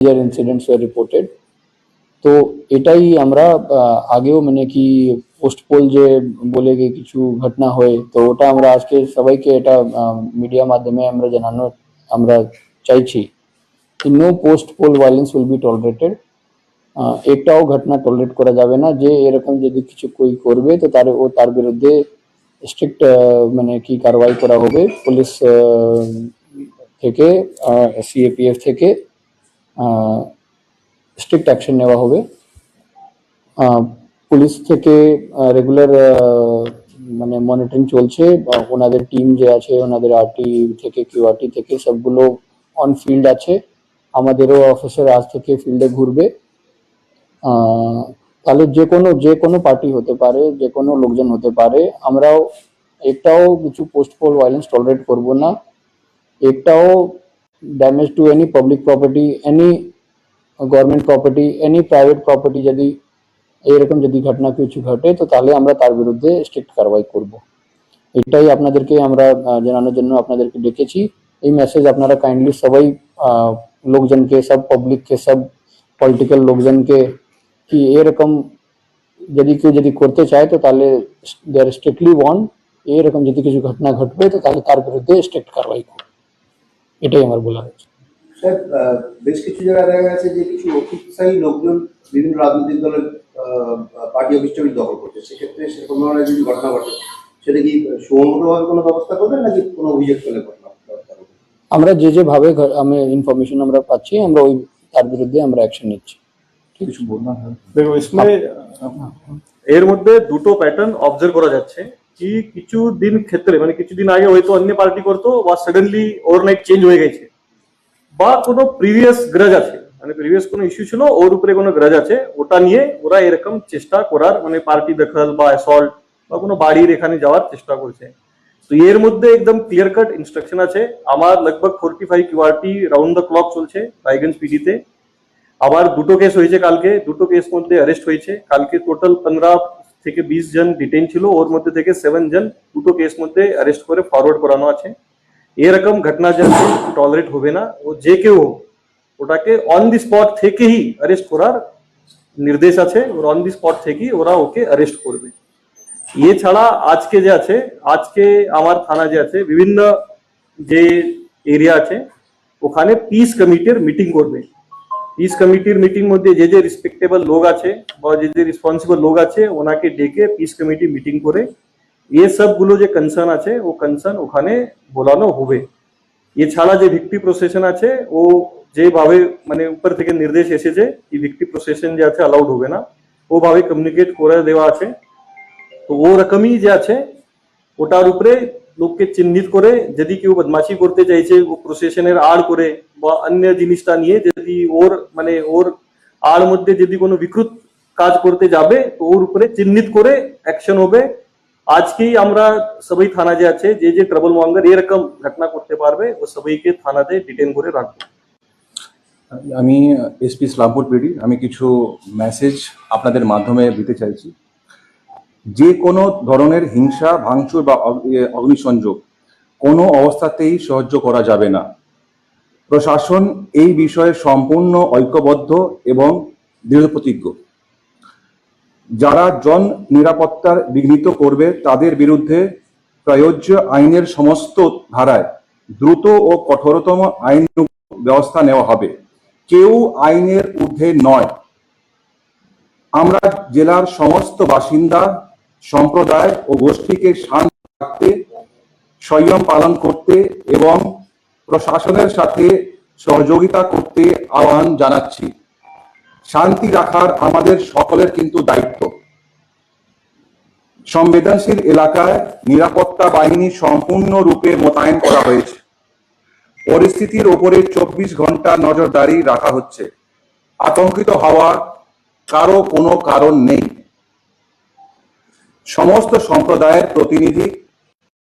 incidents were reported. তো এটাই আমরা আগেও মানে কি পোস্ট পোল যে বলে গিয়ে কিছু ঘটনা হয়, তো ওটা আমরা আজকে সবাইকে এটা মিডিয়া মাধ্যমে আমরা জানানো আমরা চাইছি। No post poll violence will be tolerated. একটাও ঘটনা টলারেট করা যাবে না যে এরকম যদি কিছু কই করবে তো তার বিরুদ্ধে স্ট্রিক্ট মানে কি কারবাই করা হবে। পুলিশ থেকে সিএপিএফ থেকে স্ট্রিক্ট অ্যাকশন নেওয়া হবে। পুলিশ থেকে রেগুলার মানে মনিটরিং চলছে, ওনাদের টিম যে আছে ওনাদের আরটি থেকে কিউআরটি থেকে সবগুলো অন ফিল্ড আছে। আমাদেরও অফিসার আজ থেকে ফিল্ডে ঘুরবে। তাহলে যে কোনো পার্টি হতে পারে, যে কোনো লোকজন হতে পারে, আমরাও একটাও কিছু পোস্ট পোল ভায়োলেন্স টলারেট করব না। একটাও damage to any public property, any government property, any private property যদি এরকম যদি ঘটনা কিছু ঘটে তো তাহলে আমরা তার বিরুদ্ধে স্ট্রিক্ট কারবাই করব। এটাই আপনাদেরকে আমরা জানানোর জন্য আপনাদেরকে ডেকেছি। এই মেসেজ আপনারা কাইন্ডলি সবাই লোকজনকে, সব পাবলিককে, সব পলিটিক্যাল লোকজনকে কি এরকম যদি কেউ যদি করতে চায় তো তাহলে দে আর স্ট্রিক্টলি ওয়ার্ন। এরকম যদি কিছু ঘটনা ঘটবে তো তাহলে তার বিরুদ্ধে স্ট্রিক্ট কারবাই করব, এটাই আমার বলা হয়েছে। স্যার, বেশ কিছু জায়গায় দেখা গেছে যে কিছু অফিসারী লোকজন বিভিন্ন রাজনৈতিক দলের পার্টি অফিসটা দখল করছে, সেক্ষেত্রে সেরকম ধরনের যদি ঘটনা ঘটে সেটা কি সুমোটোভাবে কোনো ব্যবস্থা করবেন নাকি কোনো অভিযোগ পেলে ঘটনা ব্যবস্থা করবেন? আমরা যেভাবে আমি ইনফরমেশন আমরা পাচ্ছি আমরা ওই তার বিরুদ্ধে আমরা অ্যাকশন নিচ্ছি। কিছু বলনা দেখো, এর মধ্যে দুটো প্যাটার্ন অবজার্ভ করা যাচ্ছে কি কিছু দিন ক্ষেত্রে মানে কিছুদিন আগে হয়তো অন্য পার্টি করতো বা সাডেনলি ওভারনাইট চেঞ্জ হয়ে গেছে, বা কোনো প্রিভিয়াস গ্রাজ আছে, মানে প্রিভিয়াস কোনো ইস্যু ছিল ওর উপরে কোনো গ্রাজ আছে, ওটা নিয়ে ওরা এরকম চেষ্টা করার মানে পার্টি দখল বা অ্যাসল্ট বা কোনো বাড়ির এখানে যাওয়ার চেষ্টা করছে। তো এর মধ্যে একদম ক্লিয়ার কাট ইনস্ট্রাকশন আছে। আমার লগভগ 45 কিউআরটি রাউন্ড দ্য ক্লক চলছে রায়গঞ্জ পিডিতে। আবার দুটো কেস হয়েছে কালকে, দুটো কেস মধ্যে অ্যারেস্ট হয়েছে। কালকে টোটাল 15 থেকে 20 জন ডিটেইন ছিল, ওর মধ্যে থেকে 7 জন দুটো কেস মধ্যে অ্যারেস্ট করে ফরওয়ার্ড করানো আছে। এরকম ঘটনা যাতে টলারেট হবে না, ও যে কেউ ওটাকে অন দি স্পট থেকেই অ্যারেস্ট করার নির্দেশ আছে, ওর অন দি স্পট থেকেই ওরা ওকে অ্যারেস্ট করবে। এছাড়া আজকে যে আছে, আজকে আমার থানা যে আছে বিভিন্ন যে এরিয়া আছে ওখানে পিস কমিটির মিটিং করবে। পিস কমিটির মিটিং মধ্যে যে রেসপেক্টেবল লোক আছে বা যে রেসপন্সিবল লোক আছে ওনাকে ডেকে পিস কমিটি মিটিং করে ये सब गुलो जो कंसर्न আছে वो कंसर्न ওখানে বলানো হবে। এছাড়া যে ভিক্টি প্রসেশন আছে ও যেভাবে মানে উপর থেকে নির্দেশ এসেছে এই ভিক্টি প্রসেশন যে আছে অ্যালাউড হবে না, ওভাবে কমিউনিকেট করে দেওয়া আছে। তো ও রকমই যে আছে ওটার উপরে লোককে চিহ্নিত করে যদি কেউ বদমাশি করতে চাইছে ও প্রসেশনের আড় করে বা অন্য জিনিসটা নিয়ে যদি ওর মানে ওর আড় মধ্যে যদি কোনো বিকৃত কাজ করতে যাবে তো ওর উপরে চিহ্নিত করে অ্যাকশন হবে। আজকেই আমরা সবাই থানা যে আছে যে ট্রাবল মঙ্গার এরকম ঘটনা করতে পারবে ও সবাইকে থানাতে ডিটেইন করে রাখবো। আমি এসপি ইসলামপুর পিডি, আমি কিছু মেসেজ আপনাদের মাধ্যমে দিতে চাইছি। যে কোনো ধরনের হিংসা, ভাঙচুর বা অগ্নিসংযোগ কোনো অবস্থাতেই সহ্য করা যাবে না। প্রশাসন এই বিষয়ে সম্পূর্ণ ঐক্যবদ্ধ এবং দৃঢ়প্রতিজ্ঞ। যারা জন নিরাপত্তার বিঘ্নিত করবে তাদের বিরুদ্ধে প্রযোজ্য আইনের সমস্ত ধারায় দ্রুত ও কঠোরতম আইন ব্যবস্থা নেওয়া হবে। কেউ আইনের ঊর্ধ্বে নয়। আমরা জেলার সমস্ত বাসিন্দা, সম্প্রদায় ও গোষ্ঠীকে শান্ত রাখতে, সংযম পালন করতে এবং প্রশাসনের সাথে সহযোগিতা করতে আহ্বান জানাচ্ছি। শান্তি রাখার আমাদের সকলের কিন্তু দায়িত্ব। সংবেদনশীল এলাকায় নিরাপত্তা বাহিনী সম্পূর্ণরূপে মোতায়েন করা হয়েছে। পরিস্থিতির উপরে 24 ঘন্টা নজরদারি রাখা হচ্ছে। আতঙ্কিত হওয়ার কারো কোনো কারণ নেই। সমস্ত সম্প্রদায়ের প্রতিনিধি,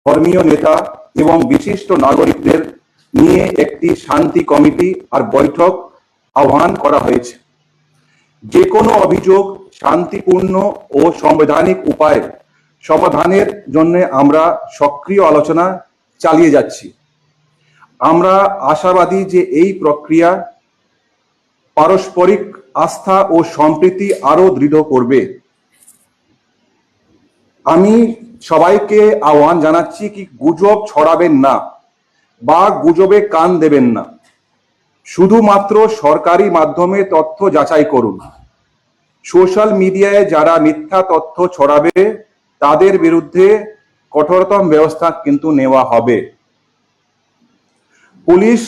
ধর্মীয় নেতা এবং বিশিষ্ট নাগরিকদের নিয়ে একটি শান্তি কমিটি আর বৈঠক আহ্বান করা হয়েছে। যে কোনো অভিযোগ শান্তিপূর্ণ ও সাংবিধানিক উপায়ে সমাধানের জন্য আমরা সক্রিয় আলোচনা চালিয়ে যাচ্ছি। আমরা আশাবাদী যে এই প্রক্রিয়া পারস্পরিক আস্থা ও সম্প্রীতি আরো দৃঢ় করবে। আমি সবাইকে আহ্বান জানাচ্ছি কি গুজব ছড়াবেন না বা গুজবে কান দেবেন না। শুধুমাত্র সরকারি মাধ্যমে তথ্য যাচাই করুন। সোশ্যাল মিডিয়ায় যারা মিথ্যা তথ্য ছড়াবে তাদের বিরুদ্ধে কঠোরতম ব্যবস্থা কিন্তু নেওয়া হবে। পুলিশ,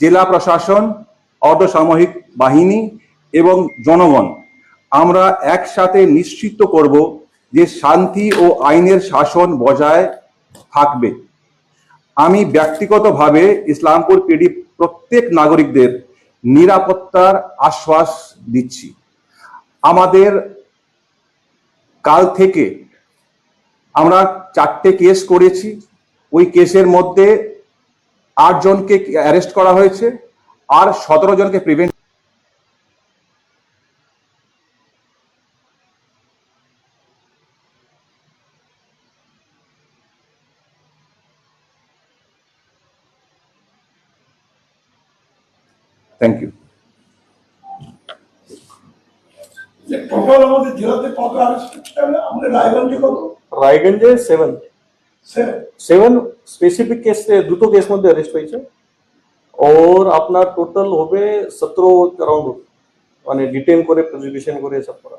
জেলা প্রশাসন, অর্ধসামরিক বাহিনী এবং জনগণ আমরা একসাথে নিশ্চিত করব যে শান্তি ও আইনের শাসন বজায় থাকবে। আমি ব্যক্তিগতভাবে ইসলামপুর পিডি প্রত্যেক নাগরিকদের নিরাপত্তার আশ্বাস দিচ্ছি। আমাদের কাল থেকে আমরা 4টে কেস করেছি। ওই কেসের মধ্যে 8 জনকে অ্যারেস্ট করা হয়েছে আর 17 জনকে প্রিভেন্ট। Thank you. টোটাল আমাদের জেলাতে কত আরেস্ট হচ্ছে? আমাদের রায়গঞ্জে কত? রায়গঞ্জে 7 সেভেন স্পেসিফিক কেস, দুটো কেস মধ্যে অ্যারেস্ট হয়েছে। और আপনার টোটাল হবে 17 অ্যারাউন্ড, মানে ডিটেইন করে প্রসিকিউশন করে সব করা।